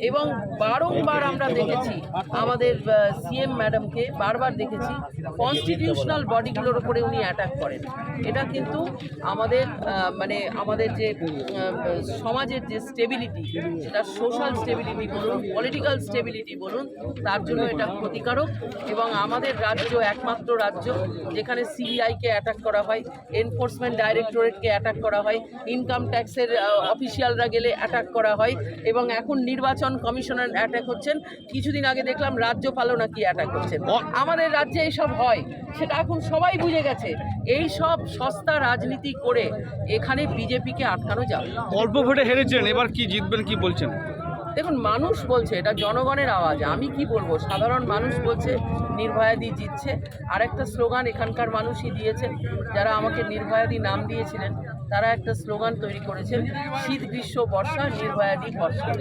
এবং বারংবার আমরা দেখেছি আমাদের সিএম ম্যাডামকে বারবার দেখেছি কনস্টিটিউশনাল বডিগুলোর উপরে উনি অ্যাটাক করেন। এটা কিন্তু আমাদের আমাদের যে সমাজের যে স্টেবিলিটি, সেটা সোশ্যাল স্টেবিলিটি বলুন, পলিটিক্যাল স্টেবিলিটি বলুন, তার জন্য এটা ক্ষতিকারক। এবং আমাদের রাজ্য একমাত্র রাজ্য যেখানে সিবিআইকে অ্যাটাক করা হয়, এনফোর্সমেন্ট ডাইরেক্টরেটকে অ্যাটাক করা হয়, ইনকাম ট্যাক্সের অফিসিয়ালরা গেলে অ্যাটাক করা হয়, এবং এখন নির্বাচন কমিশনার অ্যাটাক হচ্ছেন। কিছুদিন আগে দেখলাম রাজ্যপালও নাকি অ্যাটাক হচ্ছেন। আমাদের রাজ্যে এইসব হয়, সেটা এখন সবাই বুঝে গেছে। এই সব সস্তা রাজনীতি করে এখানে বিজেপিকে আটকানো যাবে। অল্প ভোটে হেরেছেন, এবার কি জিতবেন কি বলছেন? দেখুন, মানুষ বলছে, এটা জনগণের আওয়াজ, আমি কি বলবো। সাধারণ মানুষ বলছে নির্ভয়াদি জিতছে। আর একটা স্লোগান এখানকার মানুষই দিয়েছেন, যারা আমাকে নির্ভয়াদি নাম দিয়েছিলেন তারা একটা স্লোগান তৈরি করেছেন, শীত গ্রীষ্ম বর্ষা নির্ভয়াদি বর্ষা।